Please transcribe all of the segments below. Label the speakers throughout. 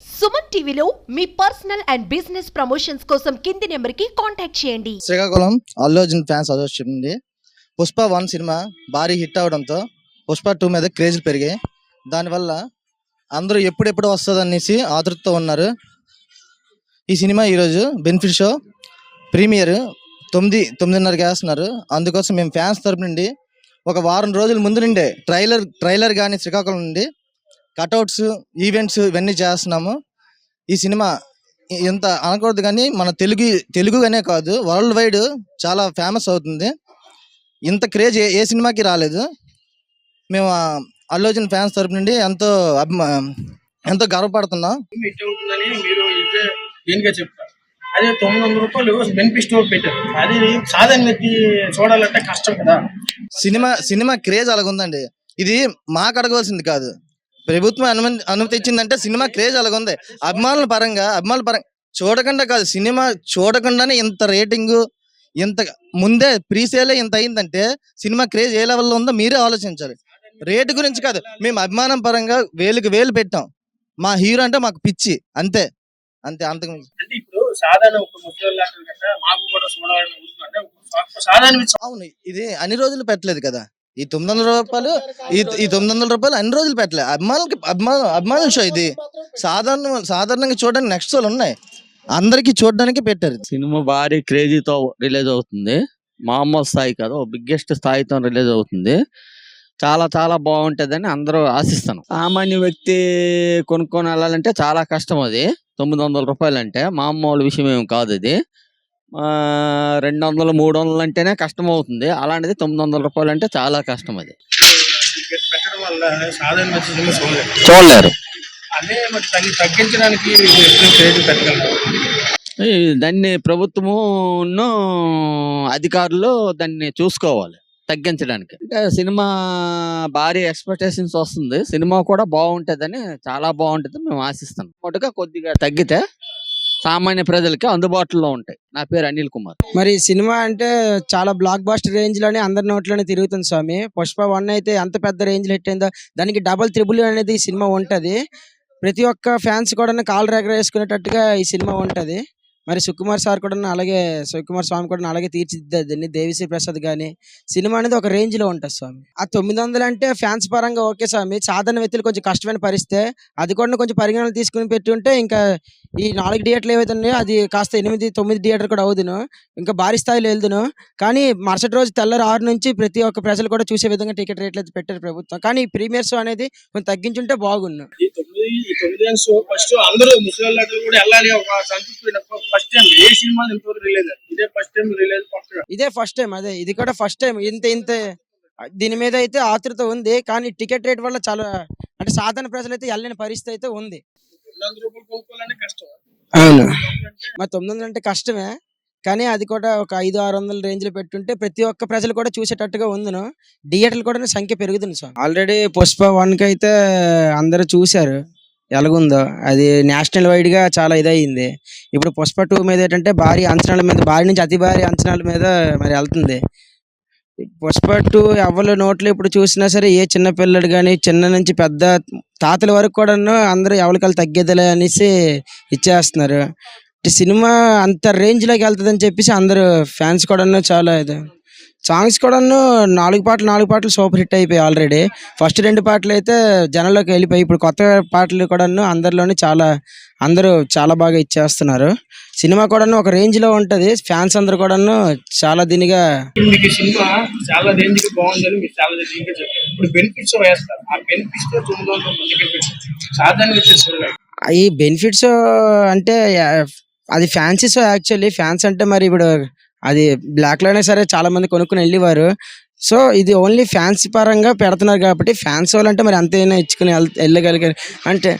Speaker 1: సుమన్ టీవీలో మీ personal and business promotions కోసం కింది నెంబర్కి కాంటాక్ట్ చేయండి.
Speaker 2: శ్రీకాకుళం అల్లు అర్జున్ ఫ్యాన్స్ అసోసియేషన్ నుండి పుష్ప 1 సినిమా భారీ హిట్ అవడంతో పుష్ప 2 మీద క్రేజ్లు పెరిగాయి. దానివల్ల అందరూ ఎప్పుడెప్పుడు వస్తుందనేసి ఆతృతతో ఉన్నారు. ఈ సినిమా ఈరోజు బెనిఫిట్ షో ప్రీమియర్ 9:30కి వేస్తున్నారు. అందుకోసం మేము ఫ్యాన్స్ తరపు నుండి ఒక వారం రోజుల ముందు నుండే ట్రైలర్ కానీ శ్రీకాకుళం నుండి కటౌట్స్ ఈవెంట్స్ ఇవన్నీ చేస్తున్నాము. ఈ సినిమా ఎంత అనకూడదు కానీ మన తెలుగుగానే కాదు వరల్డ్ వైడ్ చాలా ఫేమస్ అవుతుంది. ఇంత క్రేజ్ ఏ సినిమాకి రాలేదు. మేము అల్లు అర్జున్ ఫ్యాన్స్ తరపు నుండి ఎంతో గర్వపడుతున్నాం.
Speaker 3: అదే ₹900 బెనిఫిట్ స్టోర్ పెట్టారు. అది సాధారణ వ్యక్తి చూడాలంటే కష్టం కదా.
Speaker 2: సినిమా క్రేజ్ అలాగుందండి. ఇది మాకు అడగవలసింది కాదు, ప్రభుత్వం అనుమతి ఇచ్చిందంటే సినిమా క్రేజ్ అలాగుంది. అభిమానుల పరంగా చూడకుండా కాదు, సినిమా చూడకుండానే ఇంత రేటింగు, ఇంత ముందే ప్రీసేలే ఇంత అయిందంటే సినిమా క్రేజ్ ఏ లెవెల్లో ఉందో మీరే ఆలోచించాలి. రేటు గురించి కాదు, మేము అభిమానం పరంగా వేలు పెట్టాం. మా హీరో అంటే మాకు పిచ్చి, అంతే అంతకు.
Speaker 3: అంటే ఇప్పుడు సాధారణ ఒక ముసలి మాకు కూడా సాధారణ
Speaker 2: అవును, ఇది అన్ని రోజులు పెట్టలేదు కదా. ఈ ₹900 ఈ ₹900 అన్ని రోజులు పెట్టలేదు. అభిమానుల షో ఇది. సాధారణంగా చూడడానికి నెక్స్ట్ షోలు ఉన్నాయి, అందరికి చూడడానికి పెట్టారు.
Speaker 4: సినిమా భారీ క్రేజీతో రిలీజ్ అవుతుంది. మామూలు స్థాయి కాదు, బిగ్గెస్ట్ స్థాయితో రిలీజ్ అవుతుంది. చాలా చాలా బాగుంటుందని అందరూ ఆశిస్తాను. సామాన్య వ్యక్తి కొనుక్కొని వెళ్ళాలంటే చాలా కష్టం. అది ₹900 అంటే మామూలు విషయం ఏమి కాదు. అది 200, 300 అంటేనే కష్టం అవుతుంది. అలాంటిది ₹900 అంటే చాలా కష్టం. అది
Speaker 3: పెట్టడం వల్ల సాధారణ వ్యక్తి
Speaker 4: చూడలేరు.
Speaker 3: అదే మరి తగ్గించడానికి
Speaker 4: దాన్ని ప్రభుత్వము అధికారులు దాన్ని చూసుకోవాలి తగ్గించడానికి. అంటే సినిమా భారీ ఎక్స్పెక్టేషన్స్ వస్తుంది. సినిమా కూడా బాగుంటుందని, చాలా బాగుంటుంది మేము ఆశిస్తాం. మొదటగా కొద్దిగా తగ్గితే సామాన్య ప్రజలకి అందుబాటులో ఉంటాయి. నా పేరు అనిల్ కుమార్.
Speaker 5: మరి సినిమా అంటే చాలా బ్లాక్ బాస్టర్ రేంజ్ లోనే అందరి నోట్లోనే తిరుగుతుంది స్వామి. పుష్ప 1 అయితే ఎంత పెద్ద రేంజ్ హిట్ అయిందో దానికి డబల్ త్రిబుల్ అనేది ఈ సినిమా ఉంటది. ప్రతి ఒక్క ఫ్యాన్స్ కూడా కాలు వేసుకునేటట్టుగా ఈ సినిమా ఉంటది. మరి సుకుమార్ సార్ కూడా అలాగే, సుకుమార్ స్వామి కూడా అలాగే తీర్చిదిద్దని, దేవిశ్రీ ప్రసాద్ గానీ సినిమా అనేది ఒక రేంజ్ లో ఉంటుంది స్వామి. ఆ 900 అంటే ఫ్యాన్స్ పరంగా ఓకే స్వామి. సాధారణ వ్యక్తులు కొంచెం కష్టమైన పరిస్థితే, అది కూడా కొంచెం పరిగణన తీసుకుని పెట్టి ఉంటే ఇంకా ఈ 4 థియేటర్లు ఏవైతే ఉన్నాయో అది కాస్త 8, 9 థియేటర్ కూడా అవుదును, ఇంకా భారీ స్థాయిలో వెళ్దును. కానీ మరుసటి రోజు తెల్లారి 6 నుంచి ప్రతి ఒక్క ప్రజలు కూడా చూసే విధంగా టికెట్ రేట్లు అయితే పెట్టారు ప్రభుత్వం. కానీ ప్రీమియర్ షో అనేది కొంచెం తగ్గించుంటే బాగున్ను.
Speaker 3: ఫస్ట్ అందరూ ముసలి కూడా వెళ్ళాలి ఒక సంతృప్తి. ఫస్ట్ టైం ఏ సినిమా ఇంతవరకు రిలీజ్, ఇదే ఫస్ట్ టైం రిలీజ్.
Speaker 5: ఇదే ఫస్ట్ టైం, అదే ఇది కూడా ఫస్ట్ టైం. ఇంత దీని మీద అయితే ఆతృత ఉంది. కానీ టికెట్ రేట్ వల్ల చాలా, అంటే సాధారణ ప్రజలు అయితే వెళ్ళని పరిస్థితి అయితే ఉంది.
Speaker 3: ₹900 కొనుక్కోవాలంటే కష్టం.
Speaker 5: అవును, మరి 900 అంటే కష్టమే. కానీ అది కూడా ఒక 500-600 రేంజ్ లో పెట్టుంటే ప్రతి ఒక్క ప్రజలు కూడా చూసేటట్టుగా ఉందిను. థియేటర్లు కూడా సంఖ్య పెరుగుతుంది సార్. ఆల్రెడీ పుష్ప 1 కి అయితే అందరూ చూశారు ఎలాగుందో. అది నేషనల్ వైడ్ గా చాలా ఇదయింది. ఇప్పుడు పుష్ప 2 మీద ఏంటంటే భారీ అంచనాల మీద, భారీ నుంచి అతి భారీ అంచనాల మీద మరి వెళ్తుంది. పుష్ప 2 ఎవరి నోట్లు ఇప్పుడు చూసినా సరే, ఏ చిన్న పిల్లడు కానీ చిన్న నుంచి పెద్ద తాతల వరకు కూడా అందరూ ఎవరికాలు తగ్గేదిలే అనేసి ఇచ్చేస్తున్నారు. సినిమా అంత రేంజ్ లోకి వెళ్తుందని చెప్పేసి అందరూ ఫ్యాన్స్ కూడా చాలా ఇది. సాంగ్స్ కూడా 4 పాటలు సూపర్ హిట్ అయిపోయాయి ఆల్రెడీ. ఫస్ట్ 2 పాటలు అయితే జనంలోకి వెళ్ళిపోయి, ఇప్పుడు కొత్త పాటలు కూడా అందరిలోనే అందరూ చాలా బాగా ఇచ్చేస్తున్నారు. సినిమా కూడా ఒక రేంజ్ లో ఉంటది. ఫ్యాన్స్ అందరూ కూడా చాలా దీనిగా
Speaker 3: మీకు సినిమా చాలా రేంజ్ గా బాగుందని మీరు చాలా రేంజ్ గా చెప్పారు. ఇప్పుడు బెనిఫిట్స్ వేస్తారు. ఆ బెనిఫిట్స్ తో సాధారణ
Speaker 5: ఈ బెనిఫిట్స్ అంటే అది ఫ్యాన్సీ షో. యాక్చువల్లీ ఫ్యాన్స్ అంటే మరి ఇప్పుడు అది బ్లాక్ లోనే సరే చాలా మంది కొనుక్కుని వెళ్ళేవారు. సో ఇది ఓన్లీ ఫ్యాన్స్ పరంగా పెడుతున్నారు కాబట్టి ఫ్యాన్స్ వాళ్ళంటే మరి అంతైనా ఇచ్చుకుని వెళ్ళగలిగారు అంటే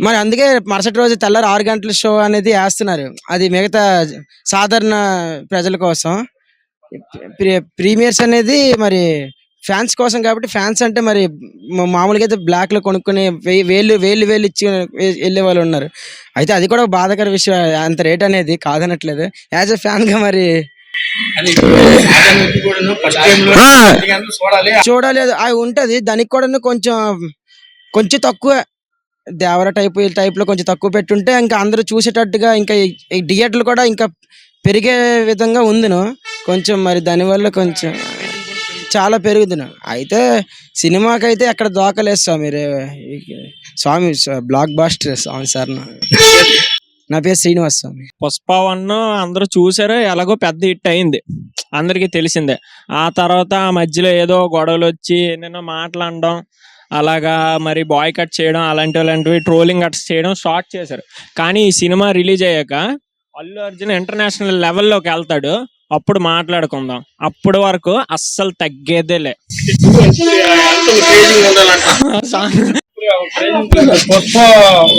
Speaker 5: మరి అందుకే మరుసటి రోజు తెల్లారి 6 గంటల షో అనేది వేస్తున్నారు. అది మిగతా సాధారణ ప్రజల కోసం. ప్రీమియర్స్ అనేది మరి ఫ్యాన్స్ కోసం కాబట్టి, ఫ్యాన్స్ అంటే మరి మామూలుగా అయితే బ్లాక్ లో కొనుక్కుని వేలు ఇచ్చి వెళ్ళే వాళ్ళు ఉన్నారు. అయితే అది కూడా బాధాకర విషయం. అంత రేట్ అనేది కాదనట్లేదు. యాజ్ ఎ ఫ్యాన్ గా మరి చూడాలి అది ఉంటది. దానికి కూడా కొంచెం తక్కువ దేవర టైప్ లో కొంచెం తక్కువ పెట్టుంటే ఇంకా అందరూ చూసేటట్టుగా ఇంకా ఈ థియేటర్లు కూడా ఇంకా పెరిగే విధంగా ఉందిను కొంచెం. మరి దానివల్ల కొంచెం చాలా పెరుగుదును. అయితే సినిమాకైతే ఎక్కడ దోకలేదు స్వామి. స్వామి బ్లాక్ బాస్టర్ స్వామి సార్. నా పేరు శ్రీనివాస్ స్వామి.
Speaker 6: పుష్ప 1 అందరూ చూసారు, ఎలాగో పెద్ద హిట్ అయింది, అందరికీ తెలిసిందే. ఆ తర్వాత ఆ మధ్యలో ఏదో గొడవలు వచ్చి నిన్న మాట్లాడడం, అలాగా మరి బాయ్ కట్ చేయడం, అలాంటివి ట్రోలింగ్ కట్స్ చేయడం స్టార్ట్ చేశారు. కానీ ఈ సినిమా రిలీజ్ అయ్యాక అల్లు అర్జున్ ఇంటర్నేషనల్ లెవెల్లోకి వెళ్తాడు, అప్పుడు మాట్లాడుకుందాం. అప్పటి వరకు అస్సలు తగ్గేదేలే.
Speaker 3: పుష్ప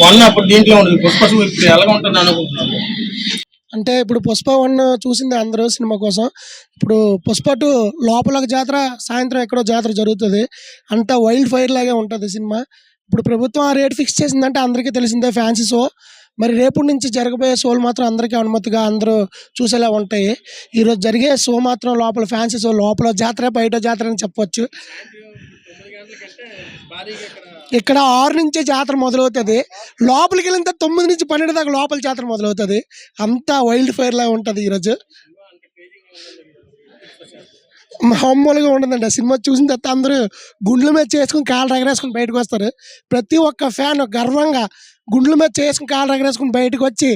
Speaker 3: 1 అప్పుడు దీంట్లో ఉండదు, పుష్ప 2 ఇప్పుడు ఎలా ఉంటుంది అనుకుంటున్నాను.
Speaker 7: అంటే ఇప్పుడు పుష్ప 1 చూసింది అందరూ సినిమా కోసం. ఇప్పుడు పుష్ప 2 లోపల ఒక జాతర, సాయంత్రం ఎక్కడో జాతర జరుగుతుంది. అంతా వైల్డ్ ఫైర్ లాగే ఉంటుంది సినిమా. ఇప్పుడు ప్రభుత్వం ఆ రేట్ ఫిక్స్ చేసిందంటే అందరికీ తెలిసిందే, ఫ్యాన్సీ షో. మరి రేపటి నుంచి జరగబోయే షోలు మాత్రం అందరికీ అనుమతిగా అందరూ చూసేలా ఉంటాయి. ఈరోజు జరిగే షో మాత్రం లోపల ఫ్యాన్సీ షో, లోపల జాతర బయట జాతర అని చెప్పొచ్చు. ఇక్కడ 6 నుంచే జాతర మొదలవుతుంది, లోపలికి వెళ్ళిన 9 నుంచి 12 దాకా లోపల జాతర మొదలవుతుంది. అంతా వైల్డ్ ఫైర్ లాగా ఉంటుంది ఈరోజు. మామూలుగా ఉండదండి. ఆ సినిమా చూసిన తర్వాత అందరూ గుండ్ల మీద చేసుకుని కాళ్ళు ఎగరేసుకుని బయటకు వస్తారు. ప్రతి ఒక్క ఫ్యాన్ గర్వంగా గుండ్ల మీద చేసుకుని కాళ్ళు ఎగరేసుకుని బయటకు వచ్చి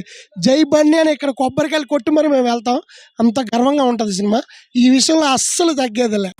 Speaker 7: జై బండి అని ఇక్కడ కొబ్బరికాయలు కొట్టి మరి మేము వెళ్తాం. అంత గర్వంగా ఉంటుంది సినిమా. ఈ విషయంలో అస్సలు తగ్గేదిలే.